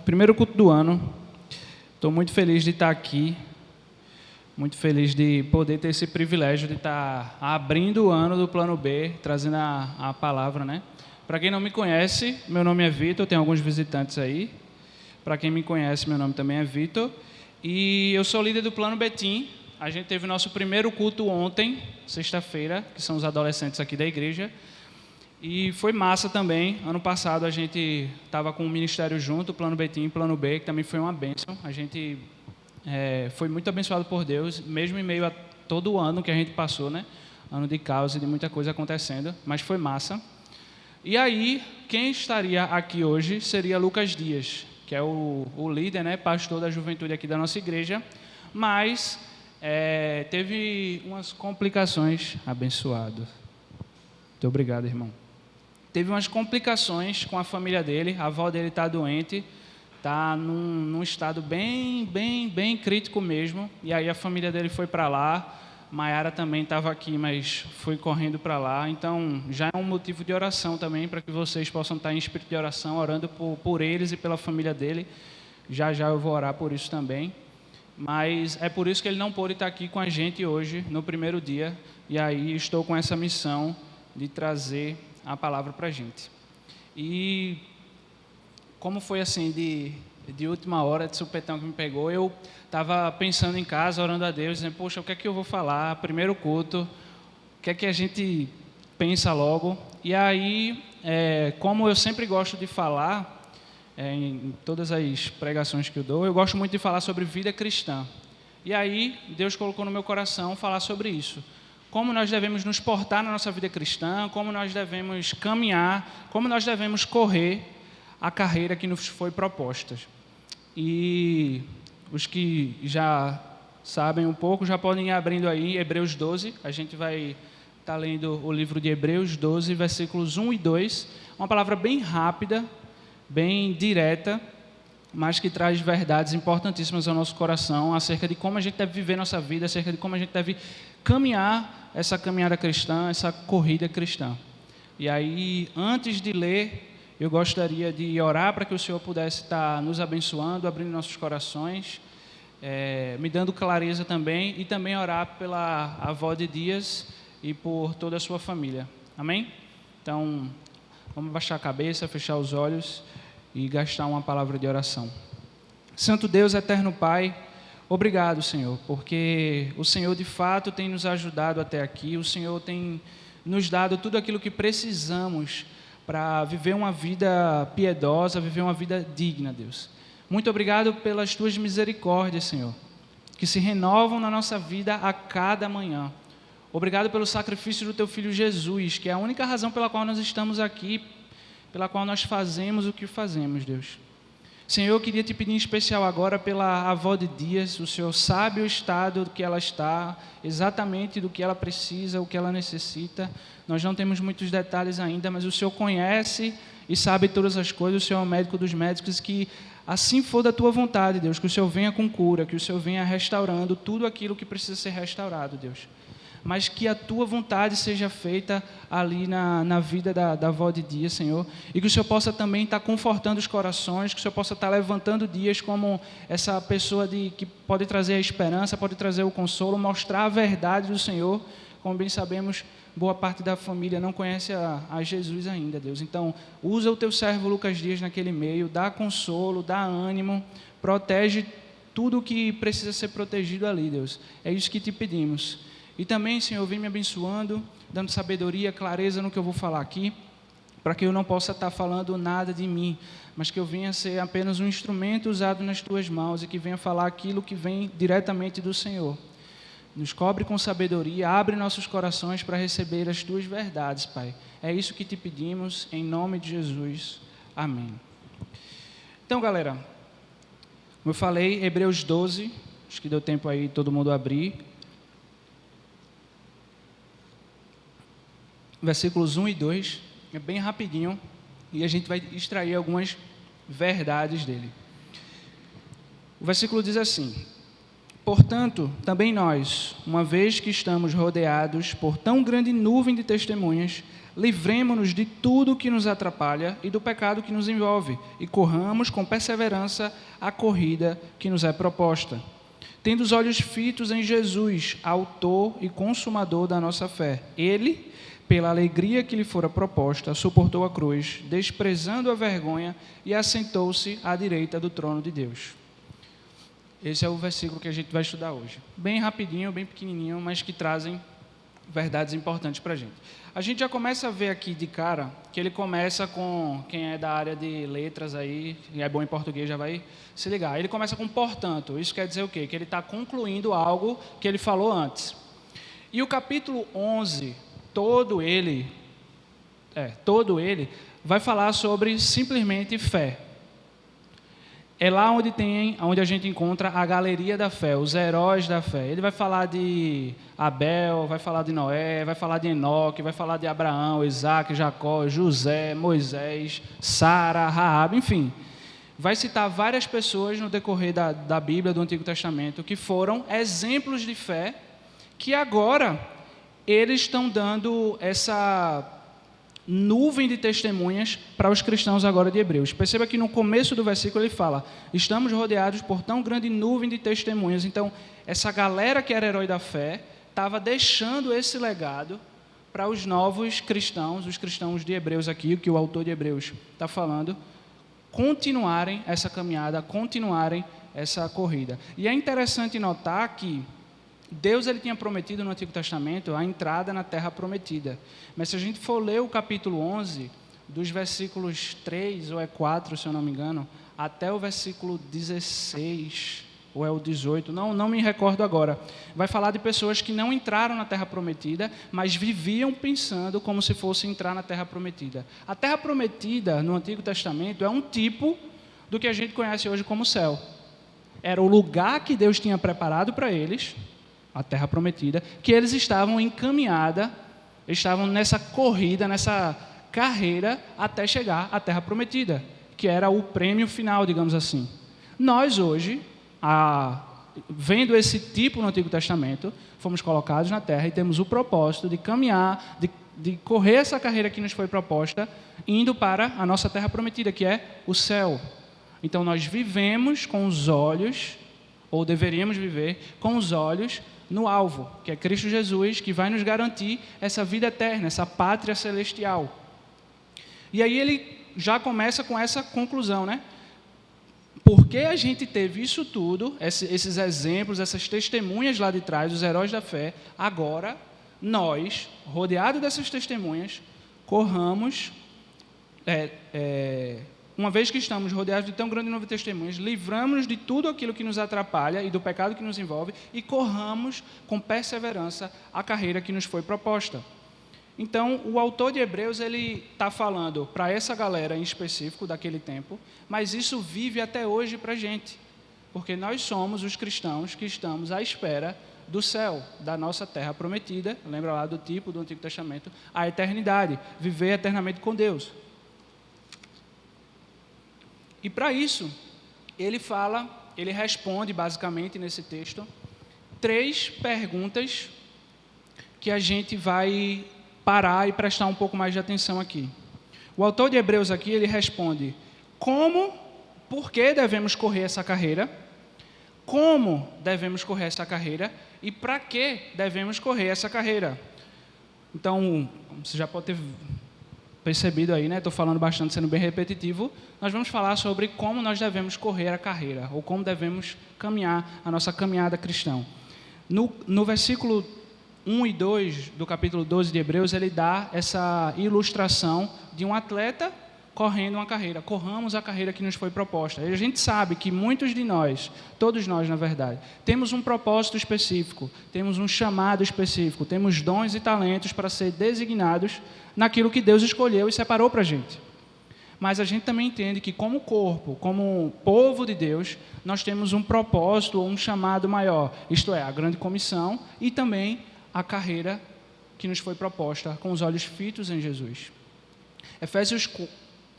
Primeiro culto do ano. Estou muito feliz de estar aqui, muito feliz de poder ter esse privilégio de estar abrindo o ano do Plano B, trazendo a palavra, né? Para quem não me conhece, meu nome é Vitor, tem alguns visitantes aí. Para quem me conhece, meu nome também é Vitor. E eu sou líder do Plano Betim. A gente teve o nosso primeiro culto ontem, sexta-feira, que são os adolescentes aqui da igreja. E foi massa também. Ano passado a gente estava com o ministério junto, o Plano Betim e Plano B, que também foi uma bênção. A gente foi muito abençoado por Deus, mesmo em meio a todo o ano que a gente passou, né? Ano de caos e de muita coisa acontecendo, mas foi massa. E aí, quem estaria aqui hoje seria Lucas Dias, que é o líder, né, pastor da juventude aqui da nossa igreja, mas teve umas complicações. Abençoado. Muito obrigado, irmão. Teve umas complicações com a família dele, a avó dele está doente, está num estado bem crítico mesmo, e aí a família dele foi para lá. Maiara também estava aqui, mas foi correndo para lá. Então, já é um motivo de oração também, para que vocês possam estar em espírito de oração, orando por eles e pela família dele. Já eu vou orar por isso também. Mas é por isso que ele não pôde estar aqui com a gente hoje, no primeiro dia. E aí estou com essa missão de trazer a palavra para a gente. E como foi assim de última hora, de supetão que me pegou, eu estava pensando em casa, orando a Deus, dizendo, poxa, o que é que eu vou falar? Primeiro culto, o que é que a gente pensa logo? E aí, como eu sempre gosto de falar, em todas as pregações que eu dou, eu gosto muito de falar sobre vida cristã. E aí, Deus colocou no meu coração falar sobre isso. Como nós devemos nos portar na nossa vida cristã, como nós devemos caminhar, como nós devemos correr a carreira que nos foi proposta. E os que já sabem um pouco, já podem ir abrindo aí Hebreus 12. A gente vai estar lendo o livro de Hebreus 12, versículos 1 e 2. Uma palavra bem rápida, bem direta, mas que traz verdades importantíssimas ao nosso coração acerca de como a gente deve viver nossa vida, acerca de como a gente deve caminhar essa caminhada cristã, essa corrida cristã. E aí, antes de ler, eu gostaria de orar para que o Senhor pudesse estar nos abençoando, abrindo nossos corações, me dando clareza também, e também orar pela avó de Dias e por toda a sua família. Amém? Então, vamos baixar a cabeça, fechar os olhos e gastar uma palavra de oração. Santo Deus, eterno Pai, obrigado, Senhor, porque o Senhor de fato tem nos ajudado até aqui, o Senhor tem nos dado tudo aquilo que precisamos para viver uma vida piedosa, viver uma vida digna, Deus. Muito obrigado pelas tuas misericórdias, Senhor, que se renovam na nossa vida a cada manhã. Obrigado pelo sacrifício do teu Filho Jesus, que é a única razão pela qual nós estamos aqui, pela qual nós fazemos o que fazemos, Deus. Senhor, eu queria te pedir em especial agora pela avó de Dias. O Senhor sabe o estado que ela está, exatamente do que ela precisa, o que ela necessita. Nós não temos muitos detalhes ainda, mas o Senhor conhece e sabe todas as coisas. O Senhor é o médico dos médicos, que assim for da tua vontade, Deus, que o Senhor venha com cura, que o Senhor venha restaurando tudo aquilo que precisa ser restaurado, Deus. Mas que a tua vontade seja feita ali na vida da avó de Dias, Senhor, e que o Senhor possa também estar confortando os corações, que o Senhor possa estar levantando Dias como essa pessoa que pode trazer a esperança, pode trazer o consolo, mostrar a verdade do Senhor. Como bem sabemos, boa parte da família não conhece a Jesus ainda, Deus. Então, usa o teu servo Lucas Dias naquele meio, dá consolo, dá ânimo, protege tudo o que precisa ser protegido ali, Deus. É isso que te pedimos. E também, Senhor, vem me abençoando, dando sabedoria, clareza no que eu vou falar aqui, para que eu não possa estar falando nada de mim, mas que eu venha ser apenas um instrumento usado nas tuas mãos e que venha falar aquilo que vem diretamente do Senhor. Nos cobre com sabedoria, abre nossos corações para receber as tuas verdades, Pai. É isso que te pedimos, em nome de Jesus. Amém. Então, galera, como eu falei, Hebreus 12, acho que deu tempo aí todo mundo abrir. Versículos 1 e 2, é bem rapidinho, e a gente vai extrair algumas verdades dele. O versículo diz assim: Portanto, também nós, uma vez que estamos rodeados por tão grande nuvem de testemunhas, livremo-nos de tudo que nos atrapalha e do pecado que nos envolve, e corramos com perseverança a corrida que nos é proposta. Tendo os olhos fitos em Jesus, autor e consumador da nossa fé. Ele, pela alegria que lhe fora proposta, suportou a cruz, desprezando a vergonha, e assentou-se à direita do trono de Deus. Esse é o versículo que a gente vai estudar hoje. Bem rapidinho, bem pequenininho, mas que trazem verdades importantes para a gente. A gente já começa a ver aqui de cara que ele começa com, quem é da área de letras aí, e é bom em português, já vai se ligar. Ele começa com portanto. Isso quer dizer o quê? Que ele está concluindo algo que ele falou antes. E o capítulo 11, todo ele vai falar sobre simplesmente fé. É lá onde a gente encontra a galeria da fé, os heróis da fé. Ele vai falar de Abel, vai falar de Noé, vai falar de Enoque, vai falar de Abraão, Isaac, Jacó, José, Moisés, Sara, Raabe, enfim. Vai citar várias pessoas no decorrer da Bíblia, do Antigo Testamento, que foram exemplos de fé, que agora eles estão dando essa nuvem de testemunhas para os cristãos agora de Hebreus. Perceba que no começo do versículo ele fala: estamos rodeados por tão grande nuvem de testemunhas. Então, essa galera que era herói da fé estava deixando esse legado para os novos cristãos, os cristãos de Hebreus aqui, que o autor de Hebreus está falando, continuarem essa caminhada, continuarem essa corrida. E é interessante notar que Deus ele tinha prometido no Antigo Testamento a entrada na Terra Prometida. Mas se a gente for ler o capítulo 11, dos versículos 3 ou 4, se eu não me engano, até o versículo 16 ou é o 18, não me recordo agora, vai falar de pessoas que não entraram na Terra Prometida, mas viviam pensando como se fosse entrar na Terra Prometida. A Terra Prometida, no Antigo Testamento, é um tipo do que a gente conhece hoje como céu. Era o lugar que Deus tinha preparado para eles, a Terra Prometida, que eles estavam encaminhada, estavam nessa corrida, nessa carreira até chegar à Terra Prometida, que era o prêmio final, digamos assim. Nós hoje, vendo esse tipo no Antigo Testamento, fomos colocados na Terra e temos o propósito de caminhar, de correr essa carreira que nos foi proposta, indo para a nossa Terra Prometida, que é o céu. Então nós vivemos com os olhos, ou deveríamos viver com os olhos no alvo, que é Cristo Jesus, que vai nos garantir essa vida eterna, essa pátria celestial. E aí ele já começa com essa conclusão, né? Porque a gente teve isso tudo, esses exemplos, essas testemunhas lá de trás, os heróis da fé, agora nós, rodeados dessas testemunhas, corramos, uma vez que estamos rodeados de tão grande número de testemunhas, livramos-nos de tudo aquilo que nos atrapalha e do pecado que nos envolve e corramos com perseverança a carreira que nos foi proposta. Então, o autor de Hebreus, ele está falando para essa galera em específico daquele tempo, mas isso vive até hoje para a gente, porque nós somos os cristãos que estamos à espera do céu, da nossa terra prometida, lembra lá do tipo do Antigo Testamento, a eternidade, viver eternamente com Deus. E para isso, ele responde basicamente nesse texto 3 perguntas que a gente vai parar e prestar um pouco mais de atenção aqui. O autor de Hebreus aqui, ele responde por que devemos correr essa carreira, como devemos correr essa carreira e para que devemos correr essa carreira. Então, você já pode ter percebido aí, né? Estou falando bastante, sendo bem repetitivo. Nós vamos falar sobre como nós devemos correr a carreira, ou como devemos caminhar a nossa caminhada cristã. No versículo 1 e 2 do capítulo 12 de Hebreus, ele dá essa ilustração de um atleta correndo uma carreira. Corramos a carreira que nos foi proposta. E a gente sabe que muitos de nós, todos nós na verdade, temos um propósito específico, temos um chamado específico, temos dons e talentos para ser designados naquilo que Deus escolheu e separou para a gente. Mas a gente também entende que como corpo, como povo de Deus, nós temos um propósito ou um chamado maior, isto é, a grande comissão e também a carreira que nos foi proposta com os olhos fitos em Jesus. Efésios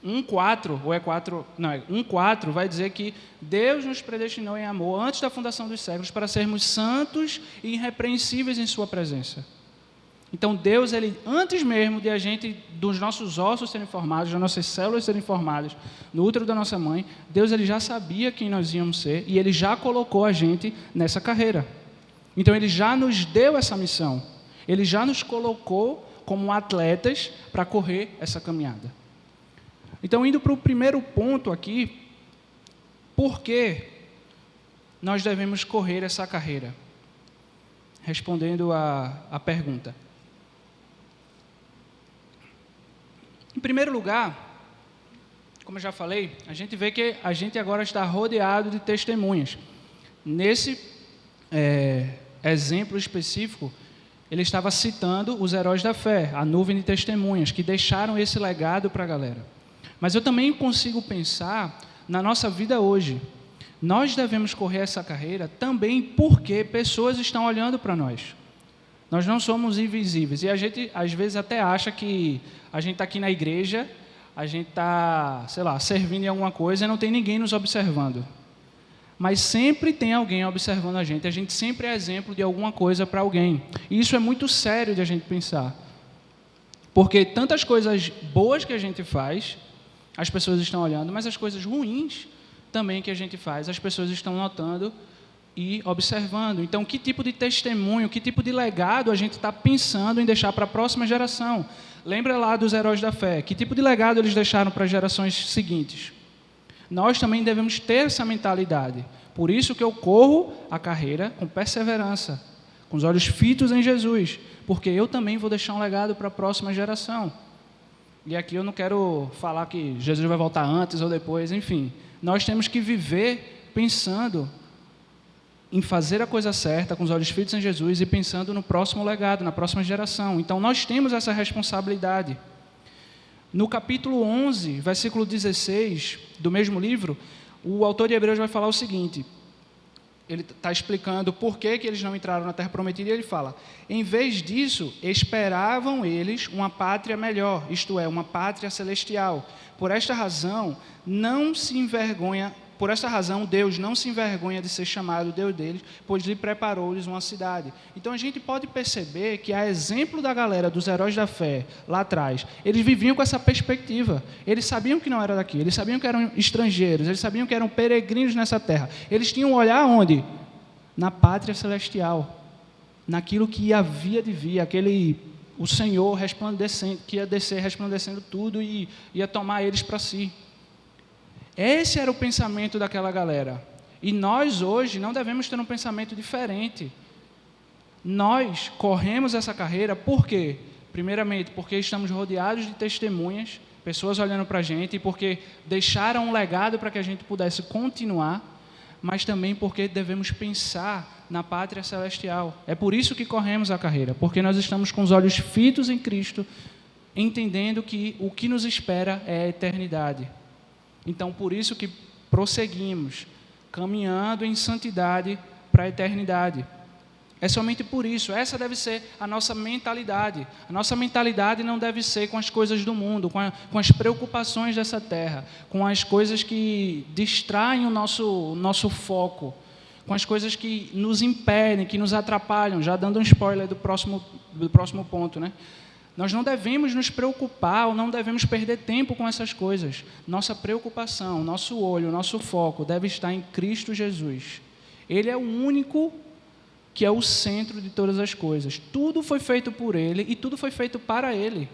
1:4, ou é 4, não, é 1:4, vai dizer que Deus nos predestinou em amor antes da fundação dos séculos para sermos santos e irrepreensíveis em sua presença. Então Deus, ele, antes mesmo de a gente, dos nossos ossos serem formados, das nossas células serem formadas no útero da nossa mãe, Deus, ele já sabia quem nós íamos ser e ele já colocou a gente nessa carreira. Então ele já nos deu essa missão, ele já nos colocou como atletas para correr essa caminhada. Então, indo para o primeiro ponto aqui, por que nós devemos correr essa carreira? Respondendo a pergunta. Em primeiro lugar, como eu já falei, a gente vê que a gente agora está rodeado de testemunhas. Nesse exemplo específico, ele estava citando os heróis da fé, a nuvem de testemunhas, que deixaram esse legado para a galera. Mas eu também consigo pensar na nossa vida hoje. Nós devemos correr essa carreira também porque pessoas estão olhando para nós. Nós não somos invisíveis. E a gente, às vezes, até acha que a gente está aqui na igreja, a gente está, sei lá, servindo em alguma coisa e não tem ninguém nos observando. Mas sempre tem alguém observando a gente sempre é exemplo de alguma coisa para alguém. E isso é muito sério de a gente pensar. Porque tantas coisas boas que a gente faz, as pessoas estão olhando, mas as coisas ruins também que a gente faz, as pessoas estão notando e observando. Então, que tipo de testemunho, que tipo de legado a gente está pensando em deixar para a próxima geração? Lembra lá dos heróis da fé, que tipo de legado eles deixaram para as gerações seguintes? Nós também devemos ter essa mentalidade. Por isso que eu corro a carreira com perseverança, com os olhos fitos em Jesus, porque eu também vou deixar um legado para a próxima geração. E aqui eu não quero falar que Jesus vai voltar antes ou depois, enfim. Nós temos que viver pensando em fazer a coisa certa, com os olhos fitos em Jesus e pensando no próximo legado, na próxima geração. Então, nós temos essa responsabilidade. No capítulo 11, versículo 16 do mesmo livro, o autor de Hebreus vai falar o seguinte. Ele está explicando por que eles não entraram na Terra Prometida e ele fala: em vez disso, esperavam eles uma pátria melhor, isto é, uma pátria celestial. Por esta razão, Deus não se envergonha de ser chamado Deus deles, pois lhe preparou-lhes uma cidade. Então a gente pode perceber que, a exemplo da galera dos heróis da fé lá atrás, eles viviam com essa perspectiva. Eles sabiam que não era daqui, eles sabiam que eram estrangeiros, eles sabiam que eram peregrinos nessa terra. Eles tinham um olhar onde? Na pátria celestial, naquilo que havia de vir, o Senhor resplandecendo, que ia descer resplandecendo tudo e ia tomar eles para si. Esse era o pensamento daquela galera. E nós hoje não devemos ter um pensamento diferente. Nós corremos essa carreira por quê? Primeiramente, porque estamos rodeados de testemunhas, pessoas olhando para a gente, e porque deixaram um legado para que a gente pudesse continuar, mas também porque devemos pensar na pátria celestial. É por isso que corremos a carreira, porque nós estamos com os olhos fitos em Cristo, entendendo que o que nos espera é a eternidade. Então, por isso que prosseguimos, caminhando em santidade para a eternidade. É somente por isso, essa deve ser a nossa mentalidade. A nossa mentalidade não deve ser com as coisas do mundo, com as preocupações dessa terra, com as coisas que distraem o nosso foco, com as coisas que nos impedem, que nos atrapalham, já dando um spoiler do próximo ponto, né? Nós não devemos nos preocupar ou não devemos perder tempo com essas coisas. Nossa preocupação, nosso olho, nosso foco deve estar em Cristo Jesus. Ele é o único que é o centro de todas as coisas. Tudo foi feito por Ele e tudo foi feito para Ele.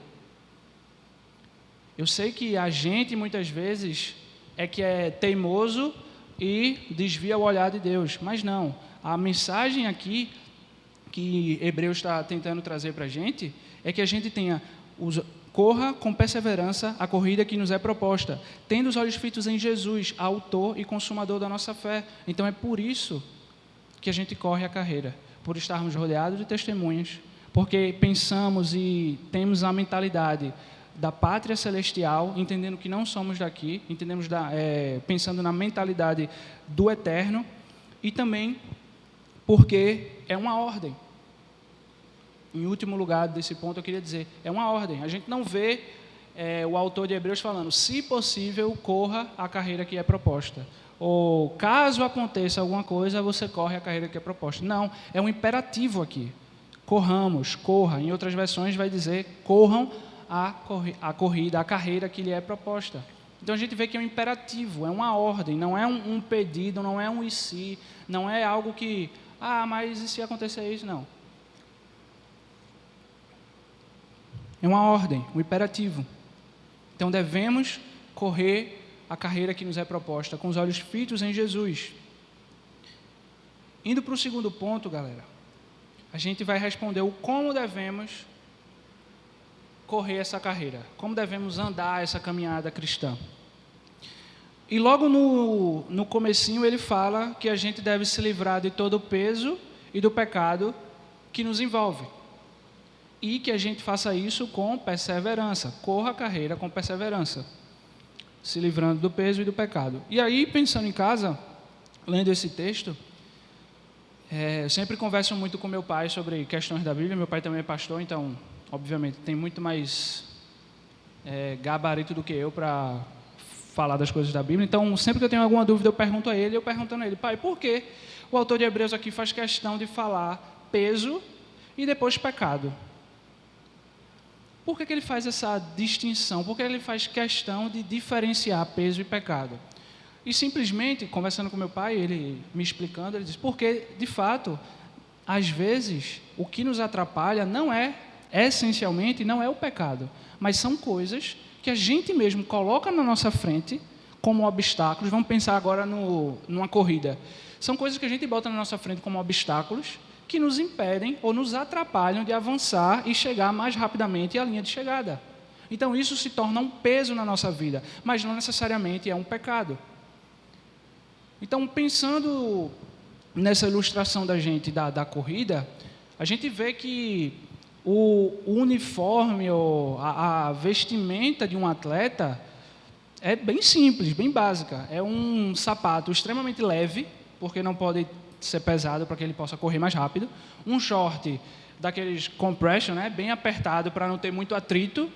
Eu sei que a gente, muitas vezes, é teimoso e desvia o olhar de Deus, mas não. A mensagem aqui que Hebreus está tentando trazer para a gente é que a gente corra com perseverança a corrida que nos é proposta, tendo os olhos fitos em Jesus, autor e consumador da nossa fé. Então é por isso que a gente corre a carreira, por estarmos rodeados de testemunhas, porque pensamos e temos a mentalidade da pátria celestial, entendendo que não somos daqui, pensando na mentalidade do eterno, e também porque é uma ordem. Em último lugar desse ponto, eu queria dizer, é uma ordem. A gente não vê o autor de Hebreus falando, se possível, corra a carreira que é proposta. Ou, caso aconteça alguma coisa, você corre a carreira que é proposta. Não, é um imperativo aqui. Corramos, corra. Em outras versões vai dizer, corram a corrida, a carreira que lhe é proposta. Então a gente vê que é um imperativo, é uma ordem, não é um pedido, não é um e se, não é algo que, mas e se acontecer isso? Não. É uma ordem, um imperativo. Então devemos correr a carreira que nos é proposta, com os olhos fitos em Jesus. Indo para o segundo ponto, galera, a gente vai responder o como devemos correr essa carreira, como devemos andar essa caminhada cristã. E logo no comecinho ele fala que a gente deve se livrar de todo o peso e do pecado que nos envolve. E que a gente faça isso com perseverança, corra a carreira com perseverança, se livrando do peso e do pecado. E aí, pensando em casa, lendo esse texto, eu sempre converso muito com meu pai sobre questões da Bíblia. Meu pai também é pastor, então, obviamente, tem muito mais gabarito do que eu para falar das coisas da Bíblia. Então, sempre que eu tenho alguma dúvida, eu pergunto a ele. Eu pergunto a ele, pai, por que o autor de Hebreus aqui faz questão de falar peso e depois pecado? Por que ele faz essa distinção? Por que ele faz questão de diferenciar peso e pecado? E simplesmente, conversando com meu pai, ele me explicando, ele diz, porque, de fato, às vezes, o que nos atrapalha essencialmente, não é o pecado, mas são coisas que a gente mesmo coloca na nossa frente como obstáculos. Vamos pensar agora numa corrida. São coisas que a gente bota na nossa frente como obstáculos que nos impedem ou nos atrapalham de avançar e chegar mais rapidamente à linha de chegada. Então, isso se torna um peso na nossa vida, mas não necessariamente é um pecado. Então, pensando nessa ilustração da gente da corrida, a gente vê que o uniforme ou a vestimenta de um atleta é bem simples, bem básica. É um sapato extremamente leve, porque não pode ser pesado para que ele possa correr mais rápido. Um short daqueles compression, bem apertado para não ter muito atrito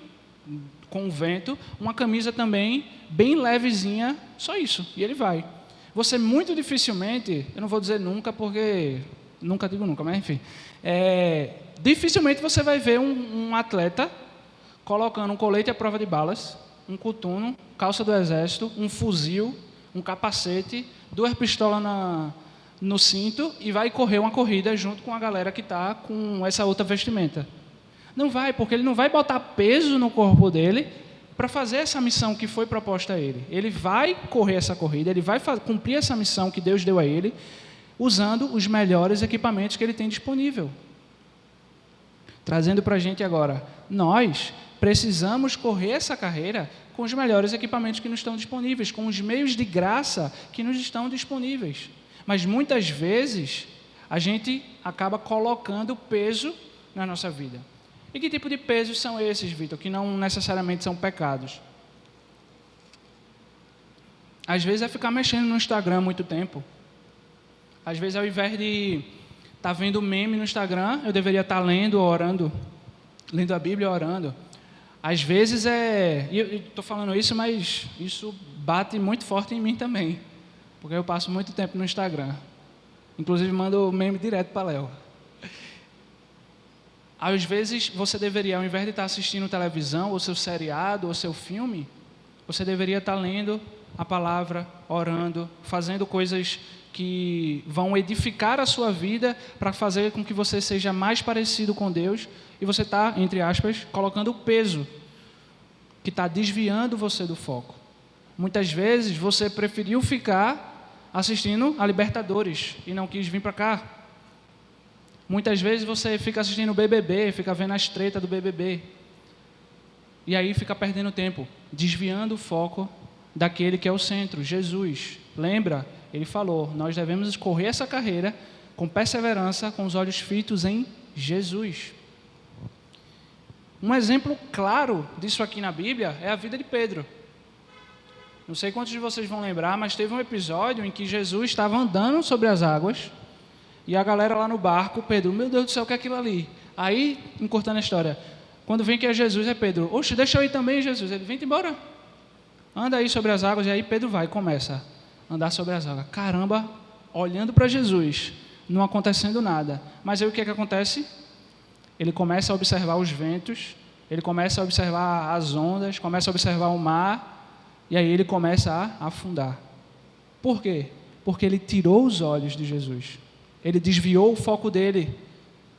com o vento. Uma camisa também bem levezinha, só isso, e ele vai. Você muito dificilmente, eu não vou dizer nunca, porque nunca digo nunca, mas enfim, dificilmente você vai ver um atleta colocando um colete à prova de balas, um coturno, calça do exército, um fuzil, um capacete, 2 pistolas no cinto e vai correr uma corrida junto com a galera que está com essa outra vestimenta. Não vai, porque ele não vai botar peso no corpo dele para fazer essa missão que foi proposta a ele. Ele vai correr essa corrida, ele vai cumprir essa missão que Deus deu a ele, usando os melhores equipamentos que ele tem disponível. Trazendo para a gente agora, nós precisamos correr essa carreira com os melhores equipamentos que nos estão disponíveis, com os meios de graça que nos estão disponíveis. Mas muitas vezes a gente acaba colocando peso na nossa vida. E que tipo de pesos são esses, Vitor, que não necessariamente são pecados? Às vezes é ficar mexendo no Instagram muito tempo. Às vezes, ao invés de estar vendo meme no Instagram, eu deveria estar lendo, orando, lendo a Bíblia e orando. Às vezes e eu estou falando isso, mas isso bate muito forte em mim também, porque eu passo muito tempo no Instagram. Inclusive, mando meme direto para Léo. Às vezes, você deveria, ao invés de estar assistindo televisão, ou seu seriado, ou seu filme, você deveria estar lendo a palavra, orando, fazendo coisas que vão edificar a sua vida para fazer com que você seja mais parecido com Deus, e você está, entre aspas, colocando o peso que está desviando você do foco. Muitas vezes, você preferiu ficar assistindo a Libertadores e não quis vir para cá. Muitas vezes você fica assistindo o BBB, fica vendo as tretas do BBB. E aí fica perdendo tempo, desviando o foco daquele que é o centro, Jesus. Lembra? Ele falou, nós devemos correr essa carreira com perseverança, com os olhos fitos em Jesus. Um exemplo claro disso aqui na Bíblia é a vida de Pedro. Não sei quantos de vocês vão lembrar, mas teve um episódio em que Jesus estava andando sobre as águas e a galera lá no barco, Pedro, meu Deus do céu, o que é aquilo ali? Aí, encurtando a história, Quando vem que é Jesus, é Pedro. Oxe, deixa eu ir também, Jesus. Ele, vem embora. Anda aí sobre as águas. E aí Pedro vai e começa a andar sobre as águas. Caramba, olhando para Jesus, não acontecendo nada. Mas aí o que acontece? Ele começa a observar os ventos, ele começa a observar as ondas, começa a observar o mar, e aí ele começa a afundar. Por quê? Porque ele tirou os olhos de Jesus. Ele desviou o foco dele,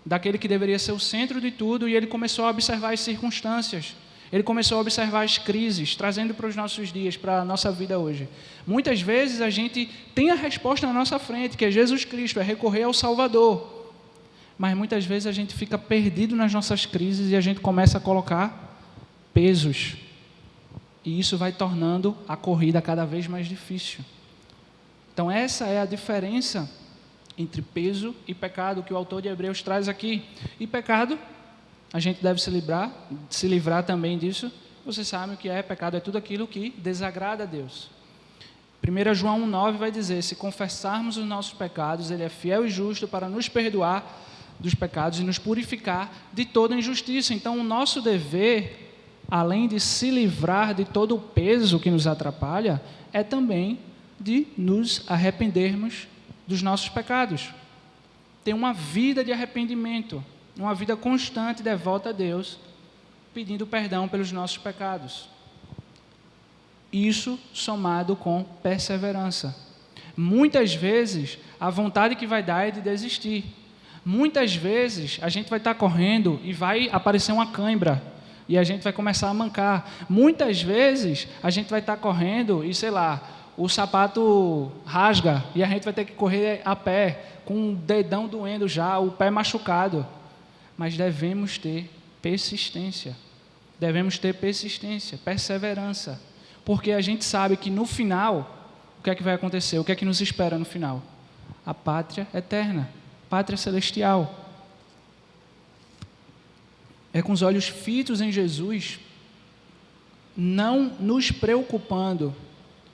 daquele que deveria ser o centro de tudo, e ele começou a observar as circunstâncias. Ele começou a observar as crises, trazendo para os nossos dias, para a nossa vida hoje. Muitas vezes a gente tem a resposta na nossa frente, que é Jesus Cristo, é recorrer ao Salvador. Mas muitas vezes a gente fica perdido nas nossas crises e a gente começa a colocar pesos. E isso vai tornando a corrida cada vez mais difícil. Então essa é a diferença entre peso e pecado que o autor de Hebreus traz aqui. E pecado, a gente deve se livrar também disso. Você sabe o que é pecado, é tudo aquilo que desagrada a Deus. 1 João 1,9 vai dizer, se confessarmos os nossos pecados, Ele é fiel e justo para nos perdoar dos pecados e nos purificar de toda injustiça. Então o nosso dever, além de se livrar de todo o peso que nos atrapalha, é também de nos arrependermos dos nossos pecados. Ter uma vida de arrependimento, uma vida constante de volta a Deus, pedindo perdão pelos nossos pecados. Isso somado com perseverança. Muitas vezes, a vontade que vai dar é de desistir. Muitas vezes, a gente vai estar correndo e vai aparecer uma cãibra, e a gente vai começar a mancar. Muitas vezes, a gente vai estar correndo e, sei lá, o sapato rasga, e a gente vai ter que correr a pé, com o dedão doendo já, o pé machucado. Mas devemos ter persistência. Devemos ter persistência, perseverança. Porque a gente sabe que no final, o que é que vai acontecer? O que é que nos espera no final? A pátria eterna, pátria celestial. É com os olhos fitos em Jesus, não nos preocupando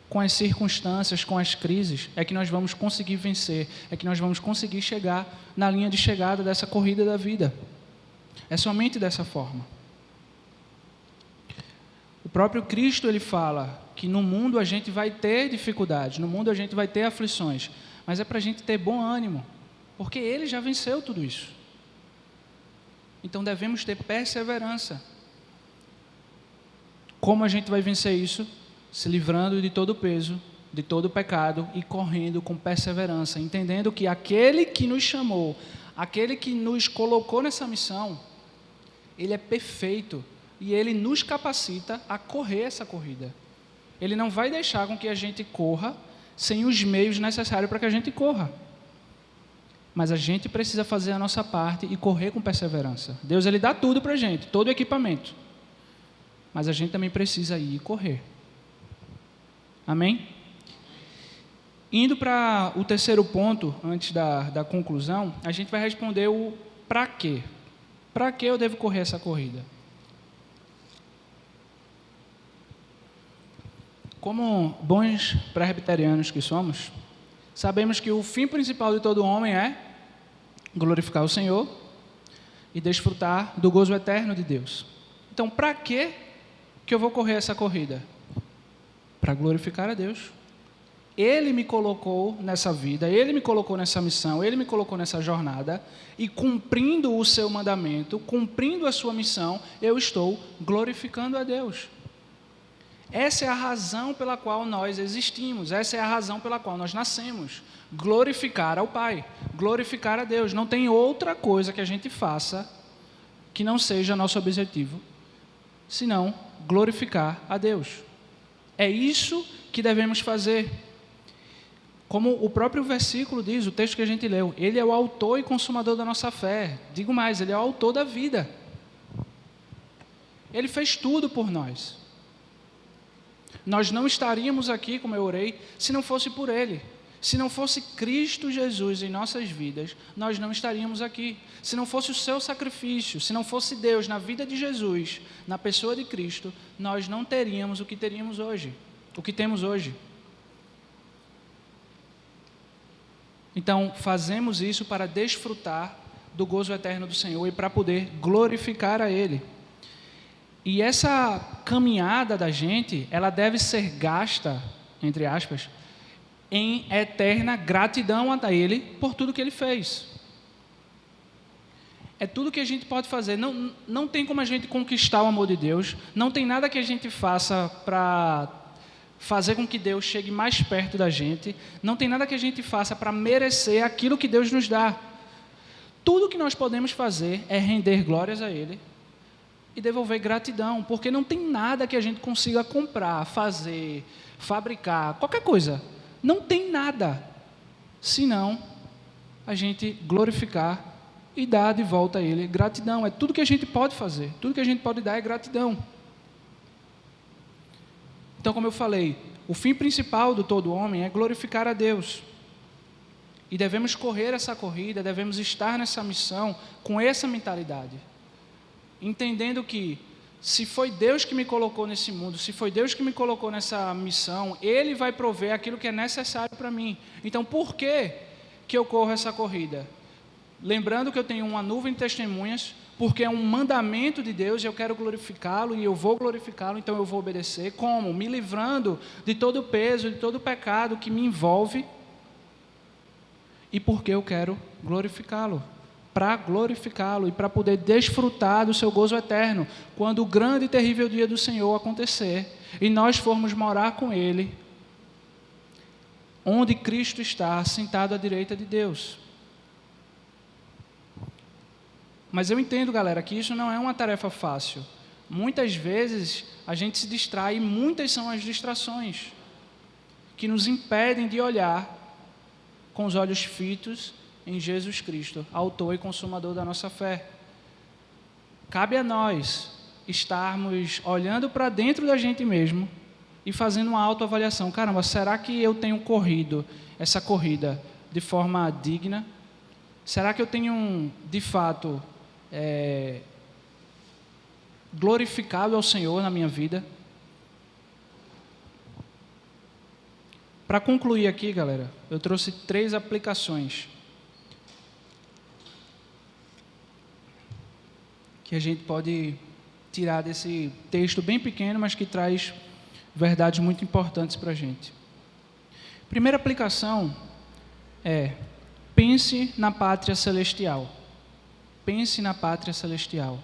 com as circunstâncias, com as crises, é que nós vamos conseguir vencer, é que nós vamos conseguir chegar na linha de chegada dessa corrida da vida. É somente dessa forma. O próprio Cristo, ele fala que no mundo a gente vai ter dificuldades, no mundo a gente vai ter aflições, mas é para a gente ter bom ânimo, porque Ele já venceu tudo isso. Então devemos ter perseverança. Como a gente vai vencer isso? Se livrando de todo o peso, de todo o pecado e correndo com perseverança, entendendo que aquele que nos chamou, aquele que nos colocou nessa missão, Ele é perfeito e Ele nos capacita a correr essa corrida. Ele não vai deixar com que a gente corra sem os meios necessários para que a gente corra. Mas a gente precisa fazer a nossa parte e correr com perseverança. Deus, Ele dá tudo para a gente, todo o equipamento. Mas a gente também precisa ir e correr. Amém? Indo para o terceiro ponto, antes da conclusão, a gente vai responder o para quê. Para que eu devo correr essa corrida? Como bons presbiterianos que somos, sabemos que o fim principal de todo homem é glorificar o Senhor e desfrutar do gozo eterno de Deus. Então, para que eu vou correr essa corrida? Para glorificar a Deus. Ele me colocou nessa vida, Ele me colocou nessa missão, Ele me colocou nessa jornada, e cumprindo o seu mandamento, cumprindo a sua missão, eu estou glorificando a Deus. Essa é a razão pela qual nós existimos, essa é a razão pela qual nós nascemos. Glorificar ao Pai, glorificar a Deus. Não tem outra coisa que a gente faça que não seja nosso objetivo, senão glorificar a Deus. É isso que devemos fazer. Como o próprio versículo diz, o texto que a gente leu, Ele é o autor e consumador da nossa fé. Digo mais, Ele é o autor da vida. Ele fez tudo por nós. Nós não estaríamos aqui, como eu orei, se não fosse por Ele. Se não fosse Cristo Jesus em nossas vidas, nós não estaríamos aqui. Se não fosse o seu sacrifício, se não fosse Deus na vida de Jesus, na pessoa de Cristo, nós não teríamos o que teríamos hoje, o que temos hoje. Então, fazemos isso para desfrutar do gozo eterno do Senhor e para poder glorificar a Ele. E essa caminhada da gente, ela deve ser gasta, entre aspas, em eterna gratidão a Ele por tudo que Ele fez. É tudo que a gente pode fazer. Não tem como a gente conquistar o amor de Deus. Não tem nada que a gente faça para fazer com que Deus chegue mais perto da gente. Não tem nada que a gente faça para merecer aquilo que Deus nos dá. Tudo que nós podemos fazer é render glórias a Ele e devolver gratidão, porque não tem nada que a gente consiga comprar, fazer, fabricar, qualquer coisa. Não tem nada, senão a gente glorificar e dar de volta a Ele gratidão. É tudo que a gente pode fazer, tudo que a gente pode dar é gratidão. Então, como eu falei, o fim principal do todo homem é glorificar a Deus. E devemos correr essa corrida, devemos estar nessa missão com essa mentalidade. Entendendo que, se foi Deus que me colocou nesse mundo, se foi Deus que me colocou nessa missão, Ele vai prover aquilo que é necessário para mim. Então, por que eu corro essa corrida? Lembrando que eu tenho uma nuvem de testemunhas, porque é um mandamento de Deus e eu quero glorificá-lo e eu vou glorificá-lo, então eu vou obedecer. Como? Me livrando de todo o peso, de todo o pecado que me envolve, e porque eu quero glorificá-lo. Para glorificá-lo e para poder desfrutar do seu gozo eterno, quando o grande e terrível dia do Senhor acontecer, e nós formos morar com Ele, onde Cristo está, sentado à direita de Deus. Mas eu entendo, galera, que isso não é uma tarefa fácil. Muitas vezes a gente se distrai, e muitas são as distrações que nos impedem de olhar com os olhos fitos em Jesus Cristo, autor e consumador da nossa fé. Cabe a nós estarmos olhando para dentro da gente mesmo e fazendo uma autoavaliação. Caramba, será que eu tenho corrido essa corrida de forma digna? Será que eu tenho, de fato, glorificado ao Senhor na minha vida? Para concluir aqui, galera, eu trouxe 3 aplicações que a gente pode tirar desse texto bem pequeno, mas que traz verdades muito importantes para a gente. Primeira aplicação é: pense na pátria celestial. Pense na pátria celestial.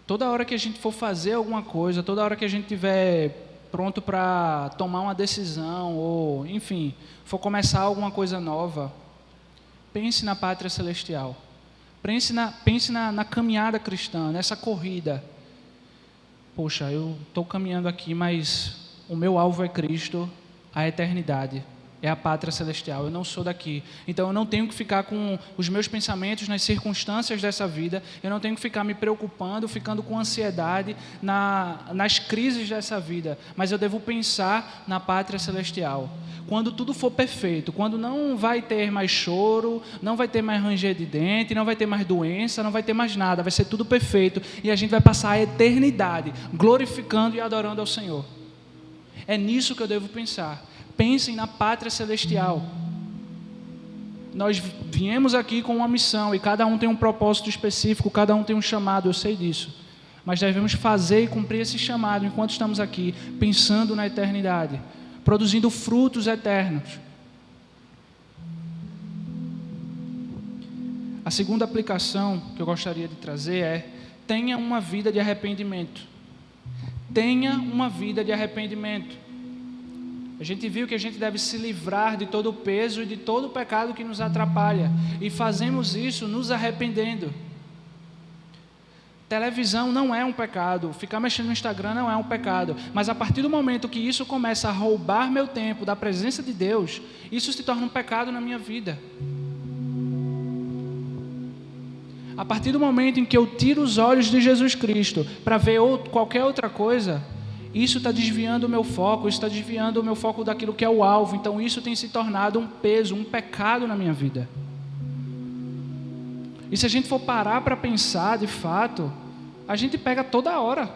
Toda hora que a gente for fazer alguma coisa, toda hora que a gente estiver pronto para tomar uma decisão, ou, enfim, for começar alguma coisa nova, pense na pátria celestial. Pense na caminhada cristã, nessa corrida. Poxa, eu estou caminhando aqui, mas o meu alvo é Cristo, a eternidade. É a pátria celestial, eu não sou daqui. Então eu não tenho que ficar com os meus pensamentos nas circunstâncias dessa vida, eu não tenho que ficar me preocupando, ficando com ansiedade nas crises dessa vida, mas eu devo pensar na pátria celestial. Quando tudo for perfeito, quando não vai ter mais choro, não vai ter mais ranger de dente, não vai ter mais doença, não vai ter mais nada, vai ser tudo perfeito e a gente vai passar a eternidade glorificando e adorando ao Senhor. É nisso que eu devo pensar. Pensem na pátria celestial. Nós viemos aqui com uma missão e cada um tem um propósito específico, cada um tem um chamado, eu sei disso. Mas devemos fazer e cumprir esse chamado enquanto estamos aqui, pensando na eternidade, produzindo frutos eternos. A segunda aplicação que eu gostaria de trazer é: tenha uma vida de arrependimento. Tenha uma vida de arrependimento. A gente viu que a gente deve se livrar de todo o peso e de todo o pecado que nos atrapalha. E fazemos isso nos arrependendo. Televisão não é um pecado. Ficar mexendo no Instagram não é um pecado. Mas a partir do momento que isso começa a roubar meu tempo da presença de Deus, isso se torna um pecado na minha vida. A partir do momento em que eu tiro os olhos de Jesus Cristo para ver qualquer outra coisa, isso está desviando o meu foco, isso está desviando o meu foco daquilo que é o alvo. Então isso tem se tornado um peso, um pecado na minha vida. E se a gente for parar para pensar, de fato, a gente pega toda hora.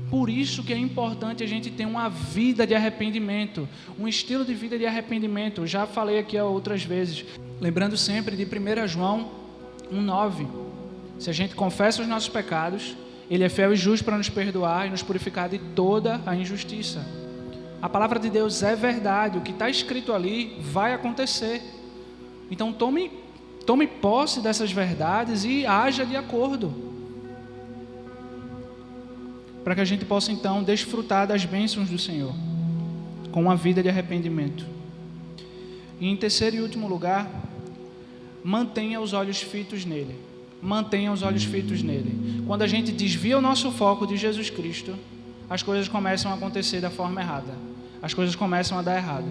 Por isso que é importante a gente ter uma vida de arrependimento, um estilo de vida de arrependimento. Eu já falei aqui outras vezes, lembrando sempre de 1 João 1,9. Se a gente confessa os nossos pecados, Ele é fiel e justo para nos perdoar e nos purificar de toda a injustiça. A palavra de Deus é verdade, o que está escrito ali vai acontecer. Então tome posse dessas verdades e haja de acordo, para que a gente possa então desfrutar das bênçãos do Senhor, com uma vida de arrependimento. E em terceiro e último lugar, mantenha os olhos fitos nele. Mantenha os olhos fitos nele. Quando a gente desvia o nosso foco de Jesus Cristo, as coisas começam a acontecer da forma errada. As coisas começam a dar errado.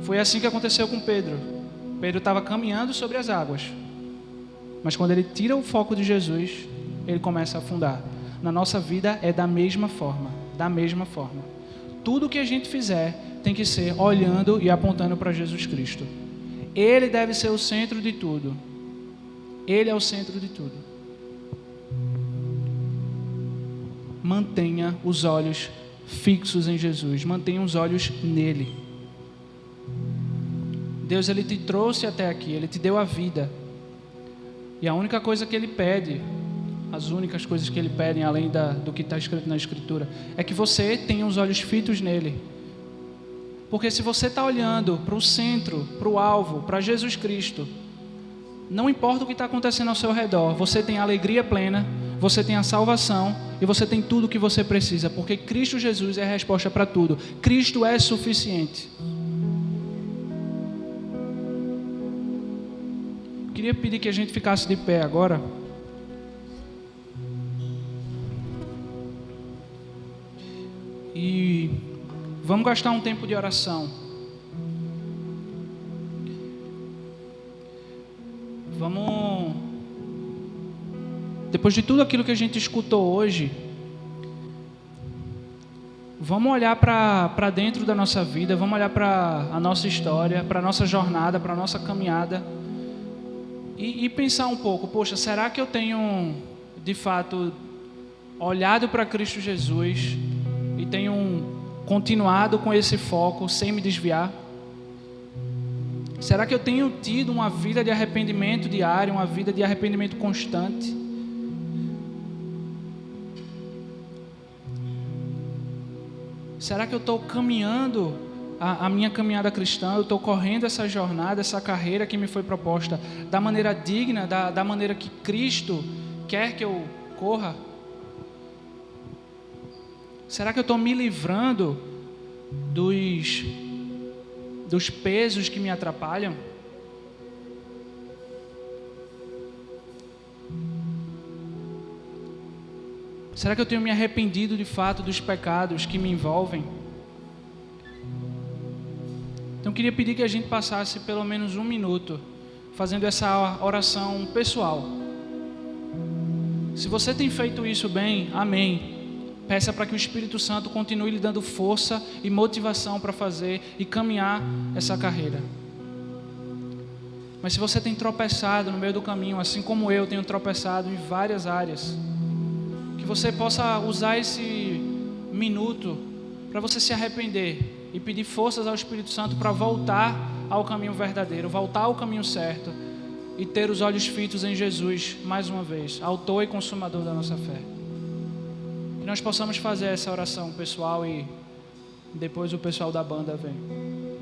Foi assim que aconteceu com Pedro. Pedro estava caminhando sobre as águas, mas quando ele tira o foco de Jesus, ele começa a afundar. Na nossa vida é da mesma forma, da mesma forma. Tudo que a gente fizer tem que ser olhando e apontando para Jesus Cristo. Ele deve ser o centro de tudo. Ele é o centro de tudo. Mantenha os olhos fixos em Jesus. Mantenha os olhos nele. Deus, Ele te trouxe até aqui. Ele te deu a vida. E a única coisa que Ele pede, as únicas coisas que Ele pede, além do que está escrito na Escritura, é que você tenha os olhos fitos nele. Porque se você está olhando para o centro, para o alvo, para Jesus Cristo, não importa o que está acontecendo ao seu redor, você tem a alegria plena, você tem a salvação e você tem tudo o que você precisa, porque Cristo Jesus é a resposta para tudo. Cristo é suficiente. Queria pedir que a gente ficasse de pé agora. E vamos gastar um tempo de oração. Vamos, depois de tudo aquilo que a gente escutou hoje, vamos olhar para dentro da nossa vida, vamos olhar para a nossa história, para a nossa jornada, para a nossa caminhada e pensar um pouco, poxa, será que eu tenho de fato olhado para Cristo Jesus e tenho continuado com esse foco sem me desviar? Será que eu tenho tido uma vida de arrependimento diário, uma vida de arrependimento constante? Será que eu estou caminhando a minha caminhada cristã, eu estou correndo essa jornada, essa carreira que me foi proposta da maneira digna, da maneira que Cristo quer que eu corra? Será que eu estou me livrando dos pesos que me atrapalham? Será que eu tenho me arrependido de fato dos pecados que me envolvem? Então eu queria pedir que a gente passasse pelo menos 1 minuto fazendo essa oração pessoal. Se você tem feito isso bem, amém. Peça para que o Espírito Santo continue lhe dando força e motivação para fazer e caminhar essa carreira. Mas se você tem tropeçado no meio do caminho, assim como eu tenho tropeçado em várias áreas, que você possa usar esse minuto para você se arrepender e pedir forças ao Espírito Santo para voltar ao caminho verdadeiro, voltar ao caminho certo e ter os olhos fitos em Jesus mais uma vez, autor e consumador da nossa fé. Que nós possamos fazer essa oração pessoal e depois o pessoal da banda vem.